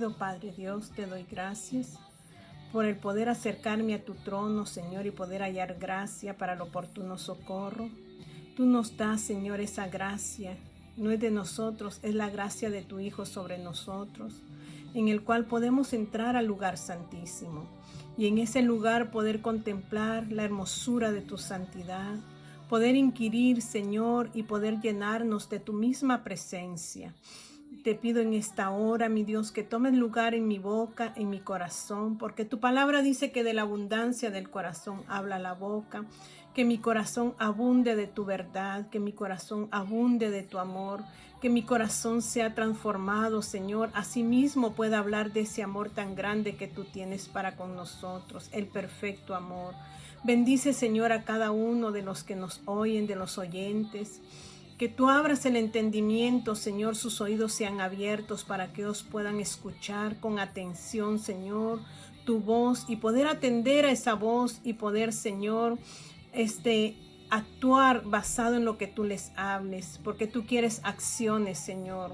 Padre Dios, te doy gracias por el poder acercarme a tu trono, Señor, y poder hallar gracia para el oportuno socorro. Tú nos das, Señor, esa gracia. No es de nosotros, es la gracia de tu Hijo sobre nosotros, en el cual podemos entrar al lugar santísimo y en ese lugar poder contemplar la hermosura de tu santidad, poder inquirir, Señor, y poder llenarnos de tu misma presencia. Te pido en esta hora, mi Dios, que tomes lugar en mi boca, en mi corazón, porque tu palabra dice que de la abundancia del corazón habla la boca, que mi corazón abunde de tu verdad, que mi corazón abunde de tu amor, que mi corazón sea transformado, Señor, asimismo pueda hablar de ese amor tan grande que tú tienes para con nosotros, el perfecto amor. Bendice, Señor, a cada uno de los que nos oyen, de los oyentes. Que tú abras el entendimiento, Señor, sus oídos sean abiertos para que ellos puedan escuchar con atención, Señor, tu voz y poder atender a esa voz y poder, Señor, actuar basado en lo que tú les hables, porque tú quieres acciones, Señor.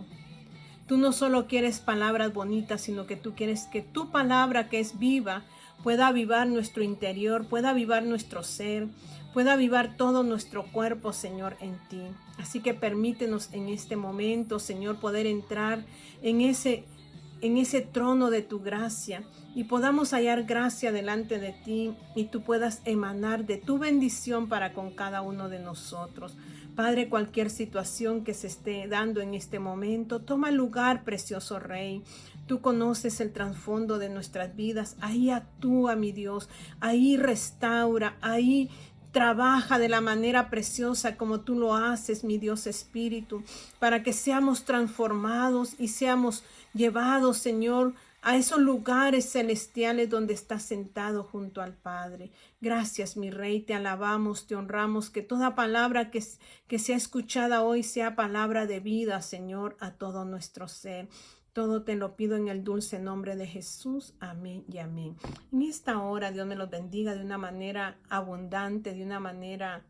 Tú no solo quieres palabras bonitas, sino que tú quieres que tu palabra, que es viva, pueda avivar nuestro interior, pueda avivar nuestro ser, pueda avivar todo nuestro cuerpo, Señor, en ti. Así que permítenos en este momento, Señor, poder entrar en ese trono de tu gracia y podamos hallar gracia delante de ti y tú puedas emanar de tu bendición para con cada uno de nosotros. Padre, cualquier situación que se esté dando en este momento, toma lugar, precioso Rey. Tú conoces el trasfondo de nuestras vidas. Ahí actúa, mi Dios. Ahí restaura. Ahí trabaja de la manera preciosa como tú lo haces, mi Dios Espíritu, para que seamos transformados y seamos llevados, Señor, a esos lugares celestiales donde estás sentado junto al Padre. Gracias, mi Rey, te alabamos, te honramos, que toda palabra que sea escuchada hoy sea palabra de vida, Señor, a todo nuestro ser. Todo te lo pido en el dulce nombre de Jesús. Amén y amén. En esta hora, Dios me los bendiga de una manera abundante, de una manera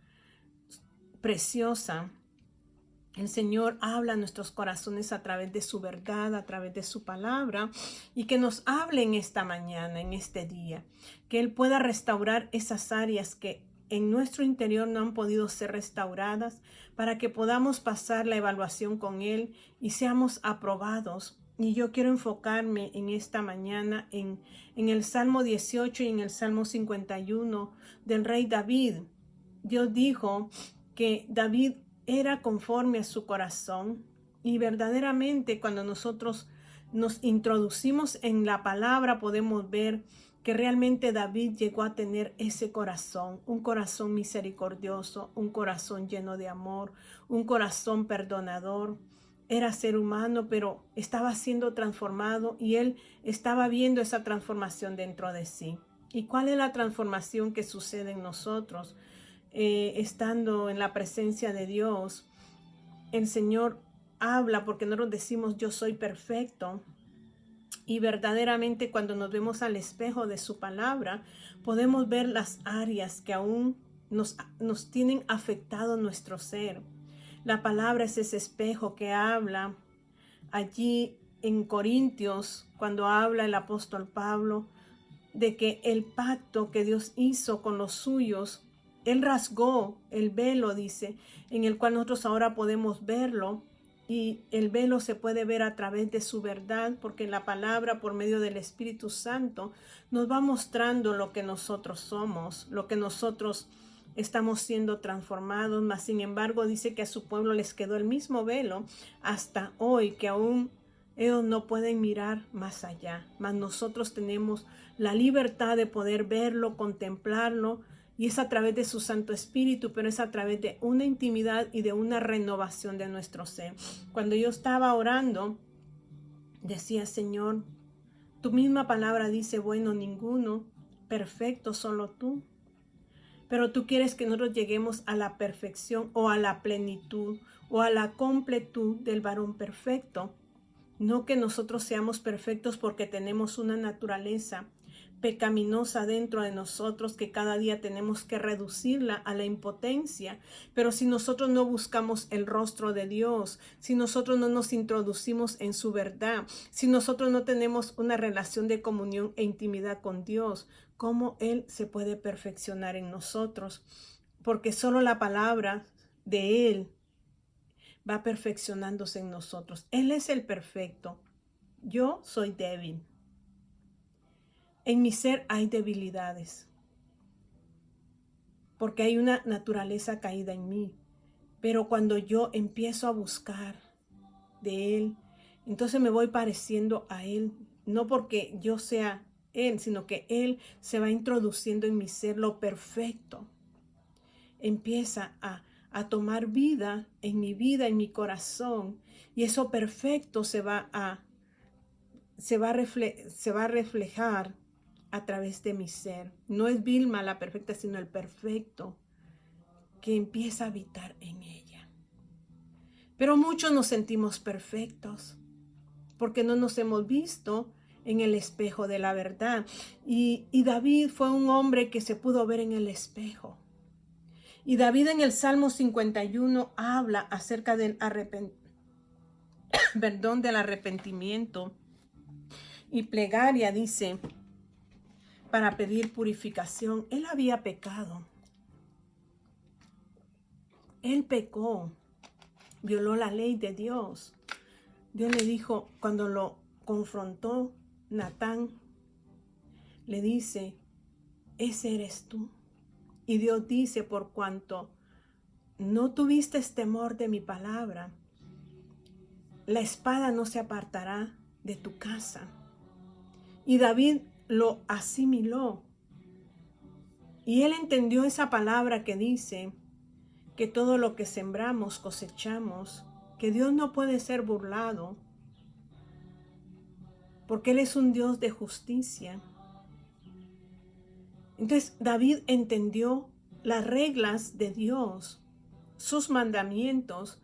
preciosa. El Señor habla a nuestros corazones a través de su verdad, a través de su palabra, y que nos hable en esta mañana, en este día, que Él pueda restaurar esas áreas que en nuestro interior no han podido ser restauradas, para que podamos pasar la evaluación con Él y seamos aprobados. Y yo quiero enfocarme en esta mañana en el Salmo 18 y en el Salmo 51 del rey David. Dios dijo que David era conforme a su corazón, y verdaderamente cuando nosotros nos introducimos en la palabra podemos ver que realmente David llegó a tener ese corazón, un corazón misericordioso, un corazón lleno de amor, un corazón perdonador. Era ser humano, pero estaba siendo transformado y él estaba viendo esa transformación dentro de sí. ¿Y cuál es la transformación que sucede en nosotros? Estando en la presencia de Dios, el Señor habla, porque nosotros decimos yo soy perfecto, y verdaderamente cuando nos vemos al espejo de su palabra podemos ver las áreas que aún nos tienen afectado nuestro ser. La palabra es ese espejo que habla allí en Corintios, cuando habla el apóstol Pablo de que el pacto que Dios hizo con los suyos, Él rasgó el velo, dice, en el cual nosotros ahora podemos verlo, y el velo se puede ver a través de su verdad, porque la palabra, por medio del Espíritu Santo, nos va mostrando lo que nosotros somos, lo que nosotros estamos siendo transformados. Mas sin embargo dice que a su pueblo les quedó el mismo velo hasta hoy, que aún ellos no pueden mirar más allá, mas nosotros tenemos la libertad de poder verlo, contemplarlo, y es a través de su Santo Espíritu, pero es a través de una intimidad y de una renovación de nuestro ser. Cuando yo estaba orando, decía, Señor, tu misma palabra dice, bueno, ninguno, perfecto, solo tú. Pero tú quieres que nosotros lleguemos a la perfección o a la plenitud o a la completud del varón perfecto. No que nosotros seamos perfectos porque tenemos una naturaleza pecaminosa dentro de nosotros que cada día tenemos que reducirla a la impotencia. Pero si nosotros no buscamos el rostro de Dios, si nosotros no nos introducimos en su verdad, si nosotros no tenemos una relación de comunión e intimidad con Dios, ¿cómo Él se puede perfeccionar en nosotros? Porque solo la palabra de Él va perfeccionándose en nosotros. Él es el perfecto. Yo soy débil. En mi ser hay debilidades, porque hay una naturaleza caída en mí. Pero cuando yo empiezo a buscar de Él, entonces me voy pareciendo a Él, no porque yo sea Él, sino que Él se va introduciendo en mi ser lo perfecto. Empieza a tomar vida, en mi corazón, y eso perfecto se va a reflejar a través de mi ser. No es Vilma la perfecta, sino el perfecto que empieza a habitar en ella. Pero muchos nos sentimos perfectos porque no nos hemos visto en el espejo de la verdad. Y David fue un hombre que se pudo ver en el espejo. Y David en el Salmo 51 habla acerca del del arrepentimiento y plegaria, dice, para pedir purificación. Él había pecado. Él pecó, violó la ley de Dios. Dios le dijo, cuando lo confrontó, Natán le dice, ese eres tú. Y Dios dice, por cuanto no tuviste temor de mi palabra, la espada no se apartará de tu casa. Y David lo asimiló. Y él entendió esa palabra que dice que todo lo que sembramos cosechamos, que Dios no puede ser burlado, porque Él es un Dios de justicia. Entonces David entendió las reglas de Dios, sus mandamientos,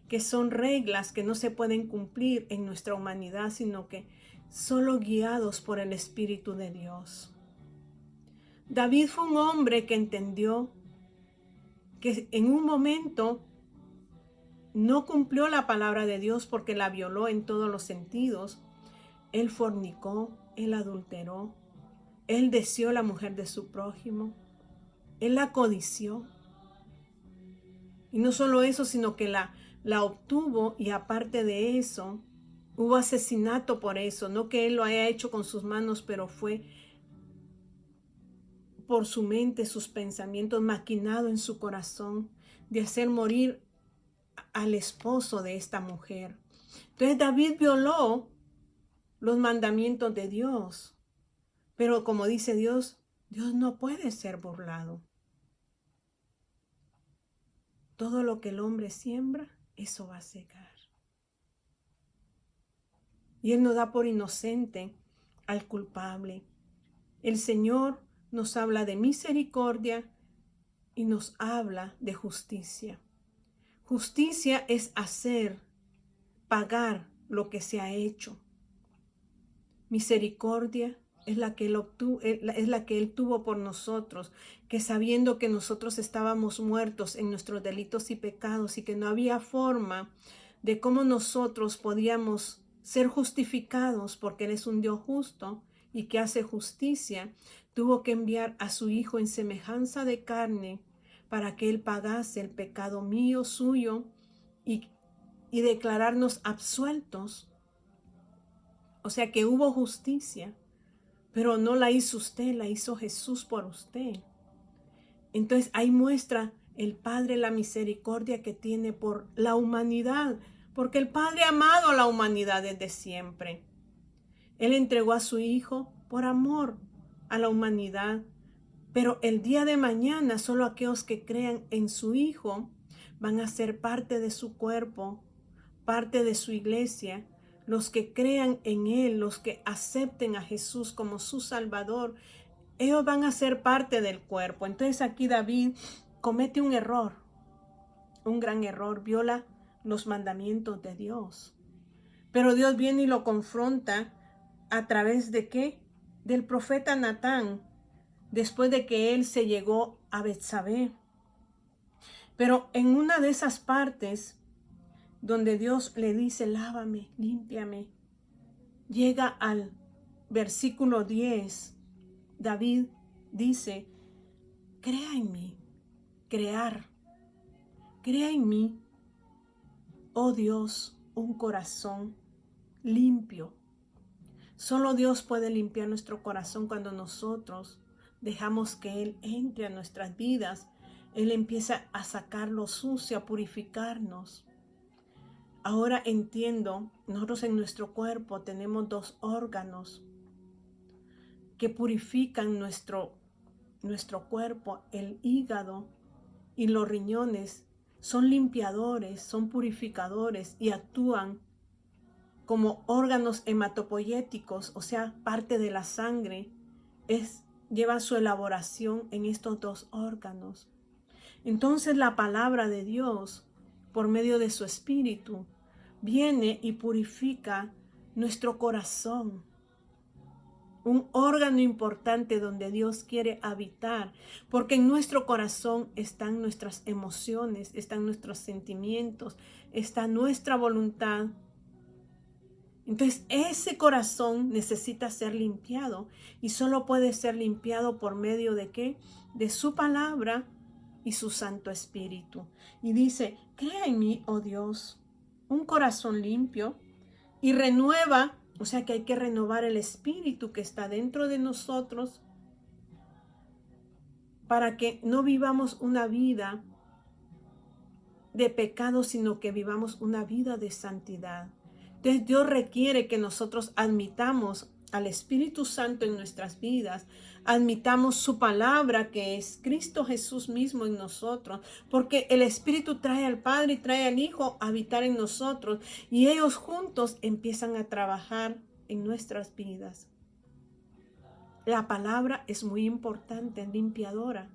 que son reglas que no se pueden cumplir en nuestra humanidad, sino que solo guiados por el Espíritu de Dios. David fue un hombre que entendió que en un momento no cumplió la palabra de Dios porque la violó en todos los sentidos. Él fornicó, él adulteró, él deseó la mujer de su prójimo, él la codició. Y no solo eso, sino que la obtuvo, y aparte de eso, hubo asesinato por eso. No que él lo haya hecho con sus manos, pero fue por su mente, sus pensamientos, maquinado en su corazón de hacer morir al esposo de esta mujer. Entonces David violó los mandamientos de Dios. Pero como dice Dios, Dios no puede ser burlado. Todo lo que el hombre siembra, eso va a segar. Y Él no da por inocente al culpable. El Señor nos habla de misericordia y nos habla de justicia. Justicia es hacer, pagar lo que se ha hecho. Misericordia es la que Él tuvo por nosotros, que sabiendo que nosotros estábamos muertos en nuestros delitos y pecados y que no había forma de cómo nosotros podíamos ser justificados porque Él es un Dios justo y que hace justicia, tuvo que enviar a su Hijo en semejanza de carne para que Él pagase el pecado mío, suyo, y declararnos absueltos. O sea que hubo justicia, pero no la hizo usted, la hizo Jesús por usted. Entonces ahí muestra el Padre la misericordia que tiene por la humanidad, porque el Padre ha amado a la humanidad desde siempre. Él entregó a su Hijo por amor a la humanidad, pero el día de mañana solo aquellos que crean en su Hijo van a ser parte de su cuerpo, parte de su iglesia. Los que crean en Él, los que acepten a Jesús como su Salvador, ellos van a ser parte del cuerpo. Entonces aquí David comete un error, un gran error, viola los mandamientos de Dios. Pero Dios viene y lo confronta a través de ¿qué? del profeta Natán después de que él se llegó a Betsabé. Pero en una de esas partes donde Dios le dice, lávame, límpiame, llega al versículo 10, David dice, crea en mí, crea en mí, oh Dios, un corazón limpio. Solo Dios puede limpiar nuestro corazón cuando nosotros dejamos que Él entre a nuestras vidas. Él empieza a sacar lo sucio, a purificarnos. Ahora entiendo, nosotros en nuestro cuerpo tenemos 2 órganos que purifican nuestro cuerpo, el hígado y los riñones. Son limpiadores, son purificadores y actúan como órganos hematopoyéticos, o sea, parte de la sangre, lleva su elaboración en estos 2 órganos. Entonces la palabra de Dios, por medio de su Espíritu, viene y purifica nuestro corazón. Un órgano importante donde Dios quiere habitar, porque en nuestro corazón están nuestras emociones, están nuestros sentimientos, está nuestra voluntad. Entonces ese corazón necesita ser limpiado y solo puede ser limpiado por medio de ¿qué? De su palabra y su Santo Espíritu. Y dice, crea en mí, oh Dios, un corazón limpio y renueva, o sea que hay que renovar el espíritu que está dentro de nosotros para que no vivamos una vida de pecado, sino que vivamos una vida de santidad. Entonces Dios requiere que nosotros admitamos al Espíritu Santo en nuestras vidas, admitamos su palabra que es Cristo Jesús mismo en nosotros, porque el Espíritu trae al Padre y trae al Hijo a habitar en nosotros y ellos juntos empiezan a trabajar en nuestras vidas. La palabra es muy importante, limpiadora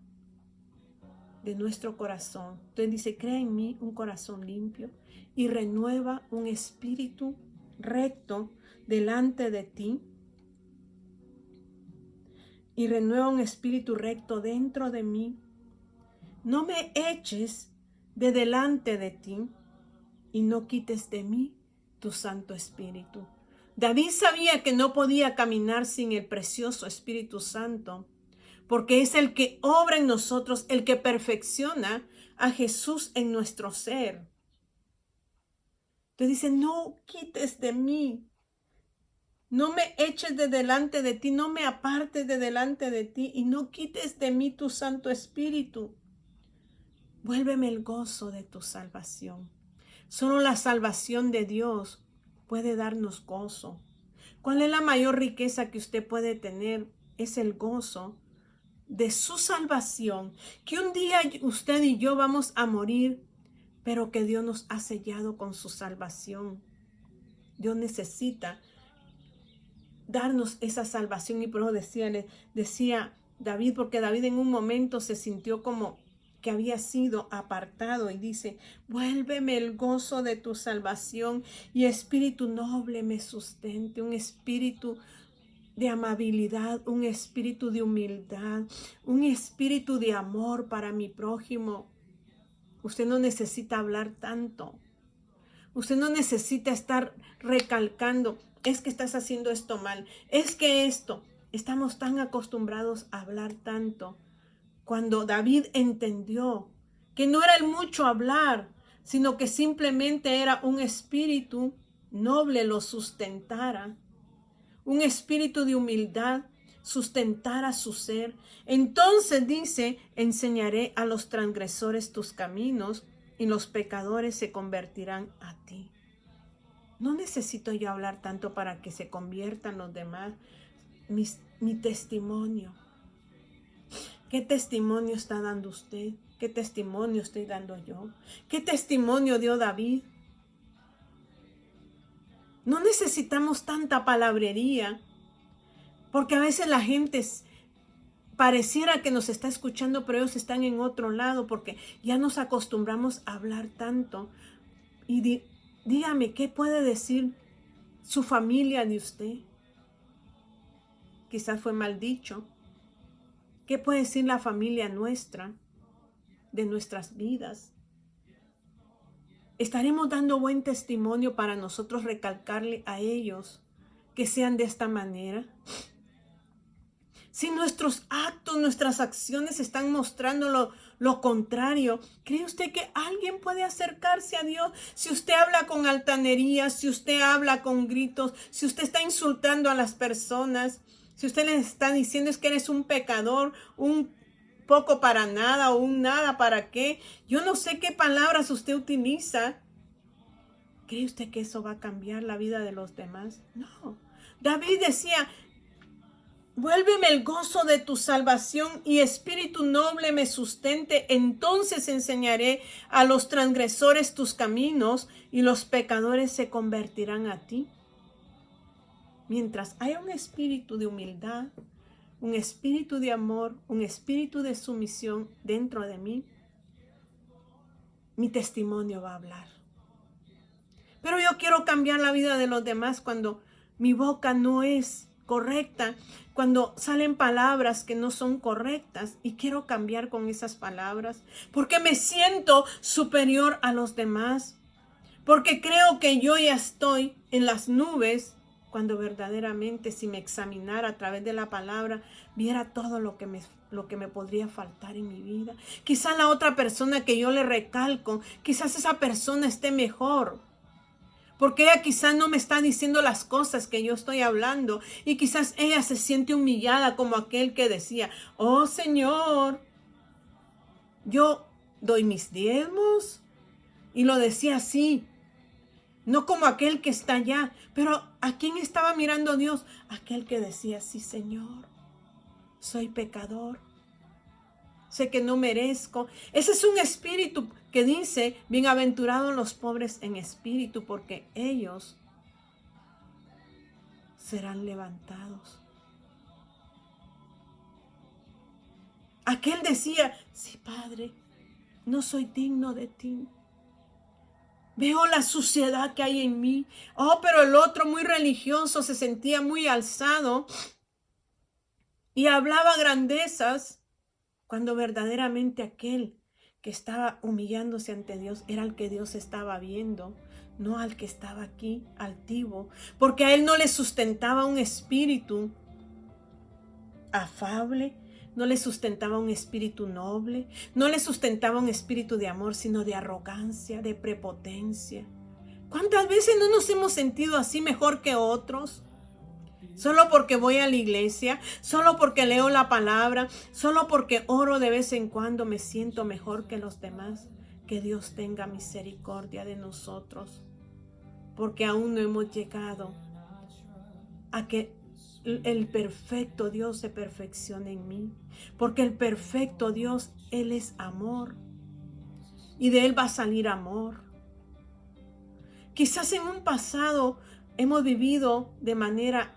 de nuestro corazón. Entonces dice, crea en mí un corazón limpio y renueva un espíritu recto delante de ti. Y renueva un espíritu recto dentro de mí. No me eches de delante de ti y no quites de mí tu Santo Espíritu. David sabía que no podía caminar sin el precioso Espíritu Santo, porque es el que obra en nosotros, el que perfecciona a Jesús en nuestro ser. Entonces dice, no quites de mí, no me eches de delante de ti, no me apartes de delante de ti y no quites de mí tu Santo Espíritu. Vuélveme el gozo de tu salvación. Solo la salvación de Dios puede darnos gozo. ¿Cuál es la mayor riqueza que usted puede tener? Es el gozo de su salvación, que un día usted y yo vamos a morir, pero que Dios nos ha sellado con su salvación. Dios necesita darnos esa salvación y por eso decía David, porque David en un momento se sintió como que había sido apartado y dice, vuélveme el gozo de tu salvación y espíritu noble me sustente, un espíritu de amabilidad, un espíritu de humildad, un espíritu de amor para mi prójimo. Usted no necesita hablar tanto. Usted no necesita estar recalcando, es que estás haciendo esto mal, es que esto. Estamos tan acostumbrados a hablar tanto. Cuando David entendió que no era el mucho hablar, sino que simplemente era un espíritu noble lo sustentara, un espíritu de humildad sustentara su ser. Entonces dice, enseñaré a los transgresores tus caminos y los pecadores se convertirán a ti. No necesito yo hablar tanto para que se conviertan los demás. Mi testimonio. ¿Qué testimonio está dando usted? ¿Qué testimonio estoy dando yo? ¿Qué testimonio dio David? No necesitamos tanta palabrería, porque a veces la gente pareciera que nos está escuchando, pero ellos están en otro lado, porque ya nos acostumbramos a hablar tanto. Y dígame, ¿qué puede decir su familia de usted? quizás fue mal dicho. ¿Qué puede decir la familia nuestra de nuestras vidas? ¿Estaremos dando buen testimonio para nosotros recalcarle a ellos que sean de esta manera? Si nuestros actos, nuestras acciones están mostrando lo contrario, ¿cree usted que alguien puede acercarse a Dios? Si usted habla con altanería, si usted habla con gritos, si usted está insultando a las personas, si usted les está diciendo es que eres un pecador, un poco para nada o un nada para qué, yo no sé qué palabras usted utiliza. ¿Cree usted que eso va a cambiar la vida de los demás? No. David decía: vuélveme el gozo de tu salvación y espíritu noble me sustente. Entonces enseñaré a los transgresores tus caminos y los pecadores se convertirán a ti. Mientras haya un espíritu de humildad, un espíritu de amor, un espíritu de sumisión dentro de mí, mi testimonio va a hablar. Pero yo quiero cambiar la vida de los demás cuando mi boca no es correcta, cuando salen palabras que no son correctas, y quiero cambiar con esas palabras porque me siento superior a los demás, porque creo que yo ya estoy en las nubes, cuando verdaderamente si me examinara a través de la palabra, viera todo lo que me podría faltar en mi vida. Quizás la otra persona que yo le recalco, quizás esa persona esté mejor, porque ella quizás no me está diciendo las cosas que yo estoy hablando, y quizás ella se siente humillada como aquel que decía: oh Señor, yo doy mis diezmos, y lo decía así, no como aquel que está allá. Pero ¿a quién estaba mirando Dios? Aquel que decía: sí Señor, soy pecador, sé que no merezco. Ese es un espíritu que dice: bienaventurados los pobres en espíritu, porque ellos serán levantados. Aquel decía: sí Padre, no soy digno de ti, veo la suciedad que hay en mí. Oh, pero el otro, muy religioso, se sentía muy alzado y hablaba grandezas, cuando verdaderamente aquel que estaba humillándose ante Dios era el que Dios estaba viendo, no al que estaba aquí altivo, porque a él no le sustentaba un espíritu afable, no le sustentaba un espíritu noble, no le sustentaba un espíritu de amor, sino de arrogancia, de prepotencia. ¿Cuántas veces no nos hemos sentido así mejor que otros? Solo porque voy a la iglesia, solo porque leo la palabra, solo porque oro de vez en cuando me siento mejor que los demás. Que Dios tenga misericordia de nosotros, porque aún no hemos llegado a que el perfecto Dios se perfeccione en mí, porque el perfecto Dios, Él es amor, y de Él va a salir amor. Quizás en un pasado hemos vivido de manera,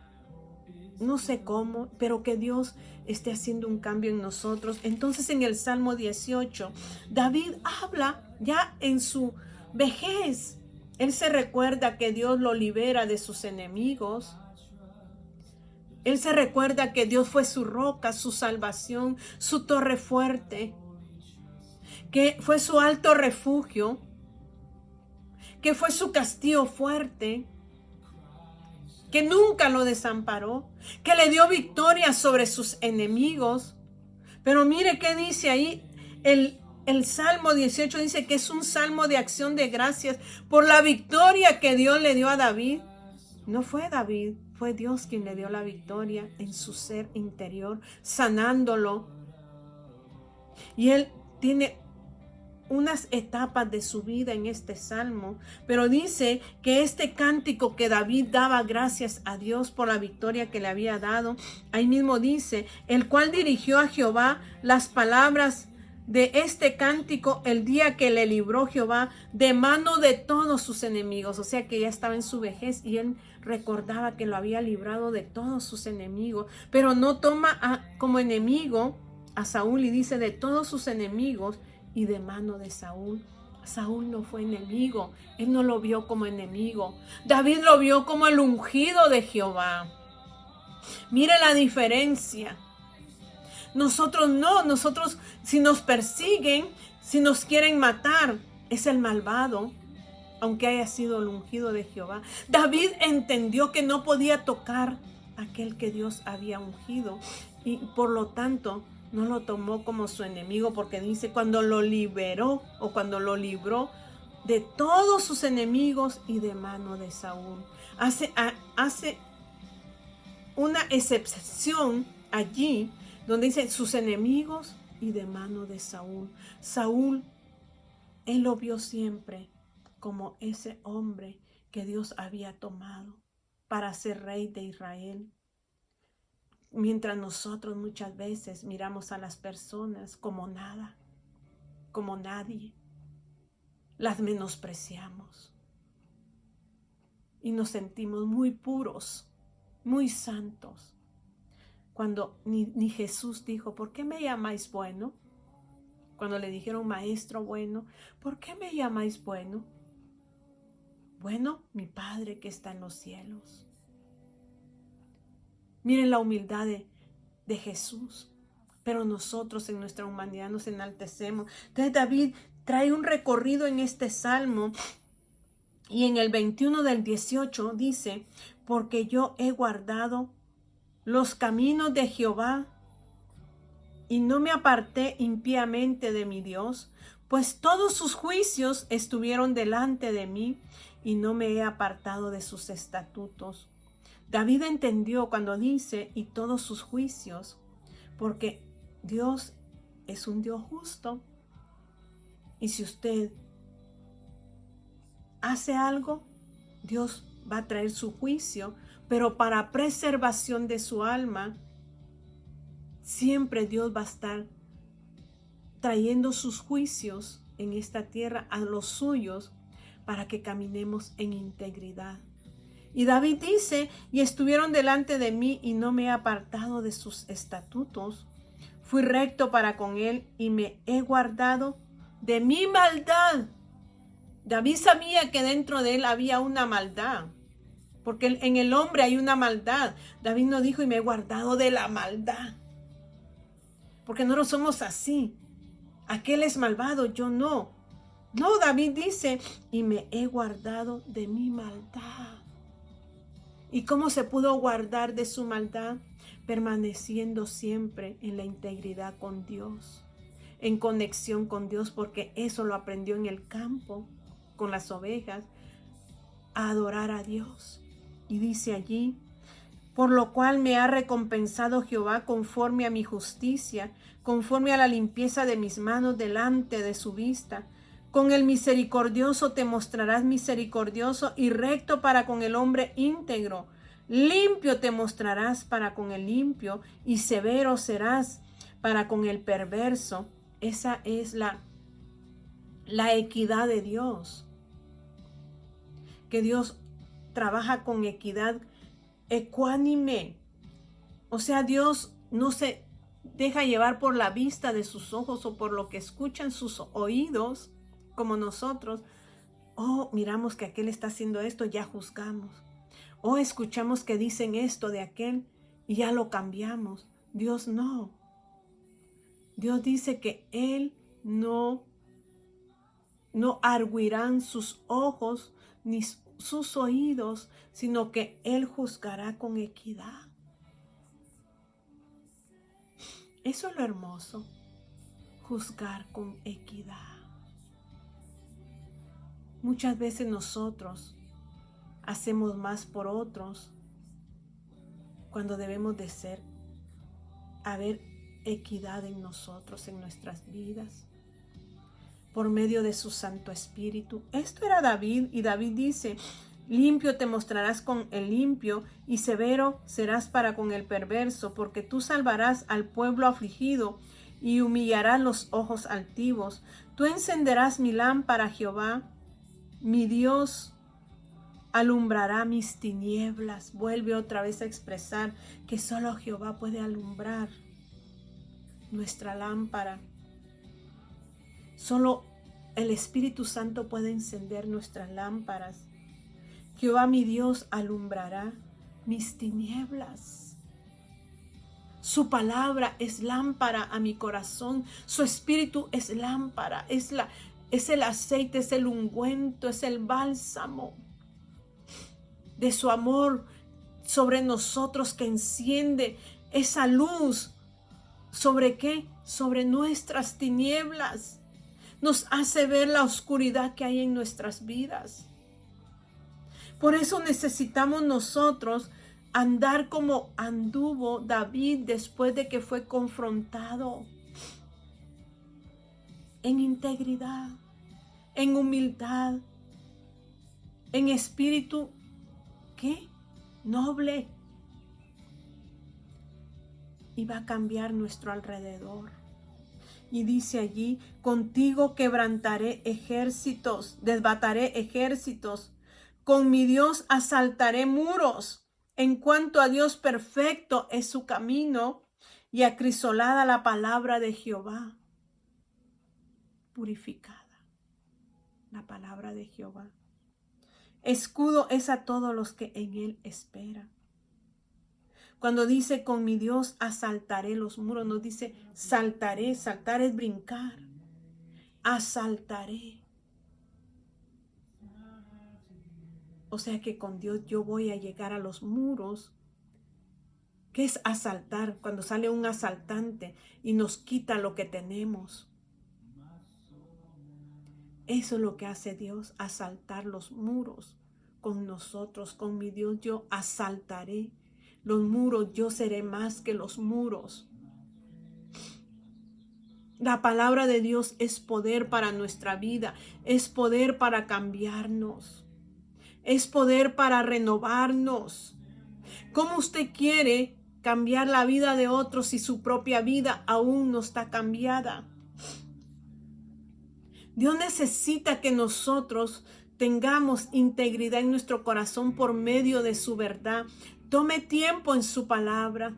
no sé cómo, pero que Dios esté haciendo un cambio en nosotros. Entonces en el Salmo 18, David habla ya en su vejez. Él se recuerda que Dios lo libera de sus enemigos. Él se recuerda que Dios fue su roca, su salvación, su torre fuerte, que fue su alto refugio, que fue su castillo fuerte, que nunca lo desamparó, que le dio victoria sobre sus enemigos. Pero mire qué dice ahí, el Salmo 18 dice que es un salmo de acción de gracias por la victoria que Dios le dio a David. No fue David, fue Dios quien le dio la victoria en su ser interior, sanándolo. Y él tiene unas etapas de su vida en este salmo, pero dice que este cántico que David daba gracias a Dios por la victoria que le había dado, ahí mismo dice, el cual dirigió a Jehová las palabras de este cántico el día que le libró Jehová de mano de todos sus enemigos. O sea que ya estaba en su vejez y él recordaba que lo había librado de todos sus enemigos, pero no toma como enemigo a Saúl y dice de todos sus enemigos y de mano de Saúl. Saúl no fue enemigo, él no lo vio como enemigo. David lo vio como el ungido de Jehová. Mire la diferencia. Nosotros no, nosotros si nos persiguen, si nos quieren matar, es el malvado, aunque haya sido el ungido de Jehová. David entendió que no podía tocar a aquel que Dios había ungido y por lo tanto no lo tomó como su enemigo, porque dice cuando lo liberó o cuando lo libró de todos sus enemigos y de mano de Saúl. Hace una excepción allí donde dice sus enemigos y de mano de Saúl. Saúl, él lo vio siempre como ese hombre que Dios había tomado para ser rey de Israel. Mientras nosotros muchas veces miramos a las personas como nada, como nadie, las menospreciamos y nos sentimos muy puros, muy santos. Cuando ni Jesús dijo, ¿por qué me llamáis bueno? Cuando le dijeron, maestro bueno, ¿por qué me llamáis bueno? Bueno, mi Padre que está en los cielos. Miren la humildad de Jesús. Pero nosotros en nuestra humanidad nos enaltecemos. Entonces David trae un recorrido en este salmo. Y en el 21 del 18 dice, porque yo he guardado los caminos de Jehová y no me aparté impíamente de mi Dios, pues todos sus juicios estuvieron delante de mí y no me he apartado de sus estatutos. David entendió cuando dice y todos sus juicios, porque Dios es un Dios justo. Y si usted hace algo, Dios va a traer su juicio, pero para preservación de su alma, siempre Dios va a estar trayendo sus juicios en esta tierra a los suyos para que caminemos en integridad. Y David dice, y estuvieron delante de mí y no me he apartado de sus estatutos. Fui recto para con él y me he guardado de mi maldad. David sabía que dentro de él había una maldad, porque en el hombre hay una maldad. David no dijo, y me he guardado de la maldad, porque nosotros somos así. Aquel es malvado, yo no. No, David dice, y me he guardado de mi maldad. ¿Y cómo se pudo guardar de su maldad? Permaneciendo siempre en la integridad con Dios, en conexión con Dios, porque eso lo aprendió en el campo, con las ovejas, a adorar a Dios. Y dice allí, por lo cual me ha recompensado Jehová conforme a mi justicia, conforme a la limpieza de mis manos delante de su vista. Con el misericordioso te mostrarás misericordioso y recto para con el hombre íntegro. Limpio te mostrarás para con el limpio y severo serás para con el perverso. Esa es la equidad de Dios. Que Dios trabaja con equidad ecuánime. O sea, Dios no se deja llevar por la vista de sus ojos o por lo que escuchan sus oídos, como nosotros. Oh, miramos que aquel está haciendo esto, ya juzgamos. Oh, escuchamos que dicen esto de aquel y ya lo cambiamos. Dios no. Dios dice que Él no arguirán sus ojos ni sus oídos, sino que Él juzgará con equidad. Eso es lo hermoso, juzgar con equidad. Muchas veces nosotros hacemos más por otros cuando debemos de haber equidad en nosotros, en nuestras vidas, por medio de su Santo Espíritu. Esto era David, y David dice, limpio te mostrarás con el limpio y severo serás para con el perverso, porque tú salvarás al pueblo afligido y humillarás los ojos altivos. Tú encenderás mi lámpara, Jehová, mi Dios alumbrará mis tinieblas. Vuelve otra vez a expresar que solo Jehová puede alumbrar nuestra lámpara. Solo el Espíritu Santo puede encender nuestras lámparas. Jehová mi Dios alumbrará mis tinieblas. Su palabra es lámpara a mi corazón. Su espíritu es lámpara, es el aceite, es el ungüento, es el bálsamo de su amor sobre nosotros que enciende esa luz. ¿Sobre qué? Sobre nuestras tinieblas. Nos hace ver la oscuridad que hay en nuestras vidas. Por eso necesitamos nosotros andar como anduvo David después de que fue confrontado. En integridad, en humildad, en espíritu, ¿qué? Noble. Y va a cambiar nuestro alrededor. Y dice allí, contigo quebrantaré ejércitos, desbataré ejércitos. Con mi Dios asaltaré muros. En cuanto a Dios, perfecto es su camino y acrisolada la palabra de Jehová. Purificada la palabra de Jehová. Escudo es a todos los que en él esperan. Cuando dice con mi Dios asaltaré los muros, no dice saltaré. Saltar es brincar. Asaltaré. O sea que con Dios yo voy a llegar a los muros. ¿Qué es asaltar? Cuando sale un asaltante y nos quita lo que tenemos. Eso es lo que hace Dios, asaltar los muros con nosotros. Con mi Dios yo asaltaré los muros, yo seré más que los muros. La palabra de Dios es poder para nuestra vida, es poder para cambiarnos. Es poder para renovarnos. ¿Cómo usted quiere cambiar la vida de otros si su propia vida aún no está cambiada? Dios necesita que nosotros tengamos integridad en nuestro corazón por medio de su verdad. Tome tiempo en su palabra.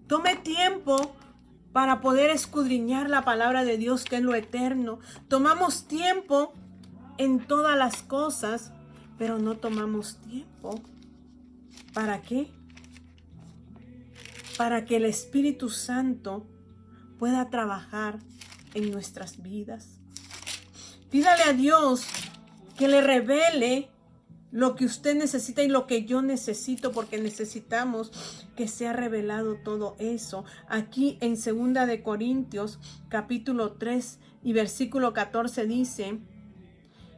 Tome tiempo para poder escudriñar la palabra de Dios, que es lo eterno. Tomamos tiempo en todas las cosas, pero no tomamos tiempo. ¿Para qué? Para que el Espíritu Santo pueda trabajar en nuestras vidas. Pídale a Dios que le revele lo que usted necesita y lo que yo necesito, porque necesitamos que sea revelado todo eso. Aquí en 2 de Corintios, capítulo 3 y versículo 14 dice: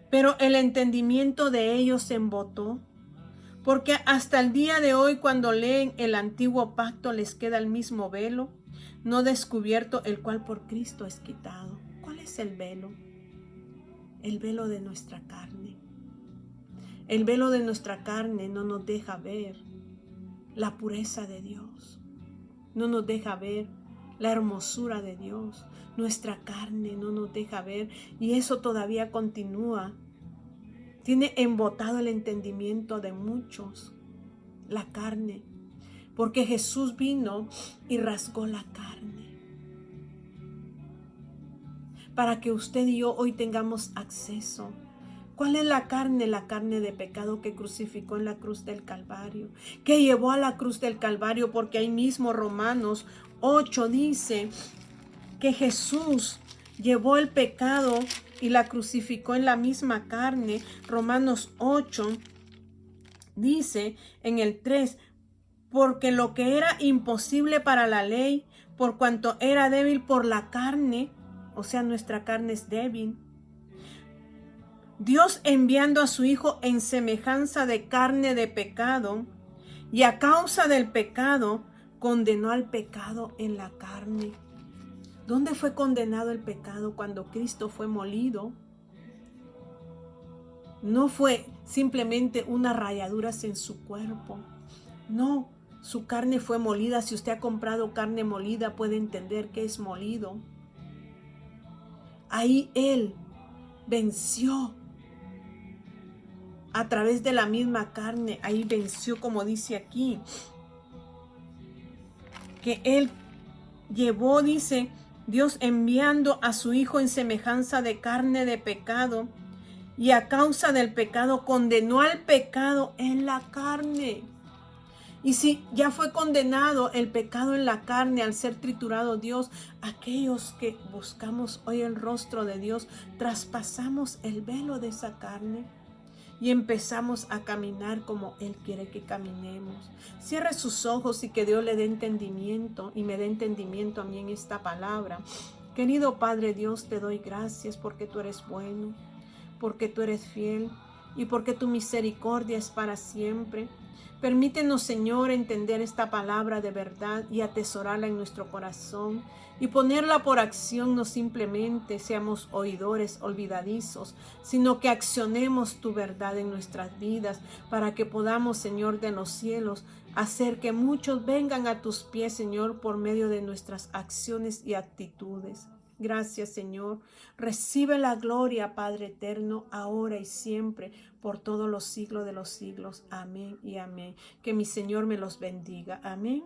pero el entendimiento de ellos se embotó, porque hasta el día de hoy, cuando leen el antiguo pacto, les queda el mismo velo, no descubierto, el cual por Cristo es quitado. ¿Cuál es el velo? El velo de nuestra carne. El velo de nuestra carne no nos deja ver la pureza de Dios. No nos deja ver la hermosura de Dios. Nuestra carne no nos deja ver, y eso todavía continúa. Tiene embotado el entendimiento de muchos, la carne, porque Jesús vino y rasgó la carne para que usted y yo hoy tengamos acceso. ¿Cuál es la carne? La carne de pecado que crucificó en la cruz del Calvario, que llevó a la cruz del Calvario, porque ahí mismo Romanos 8 dice que Jesús llevó el pecado y la crucificó en la misma carne. Romanos 8 dice en el 3, porque lo que era imposible para la ley, por cuanto era débil por la carne, o sea, nuestra carne es débil, Dios enviando a su Hijo en semejanza de carne de pecado, y a causa del pecado, condenó al pecado en la carne. ¿Dónde fue condenado el pecado? Cuando Cristo fue molido. No fue simplemente unas rayaduras en su cuerpo. No, su carne fue molida. Si usted ha comprado carne molida, puede entender qué es molido. Ahí Él venció a través de la misma carne. Ahí venció, como dice aquí, que Él llevó, dice, Dios enviando a su Hijo en semejanza de carne de pecado, y a causa del pecado condenó al pecado en la carne. Y si ya fue condenado el pecado en la carne al ser triturado, Dios, aquellos que buscamos hoy el rostro de Dios, traspasamos el velo de esa carne y empezamos a caminar como Él quiere que caminemos. Cierre sus ojos y que Dios le dé entendimiento y me dé entendimiento a mí en esta palabra. Querido Padre Dios, te doy gracias porque tú eres bueno, porque tú eres fiel y porque tu misericordia es para siempre. Permítenos, Señor, entender esta palabra de verdad y atesorarla en nuestro corazón y ponerla por acción, no simplemente seamos oidores olvidadizos, sino que accionemos tu verdad en nuestras vidas para que podamos, Señor de los cielos, hacer que muchos vengan a tus pies, Señor, por medio de nuestras acciones y actitudes. Gracias, Señor. Recibe la gloria, Padre eterno, ahora y siempre, por todos los siglos de los siglos. Amén y amén. Que mi Señor me los bendiga. Amén.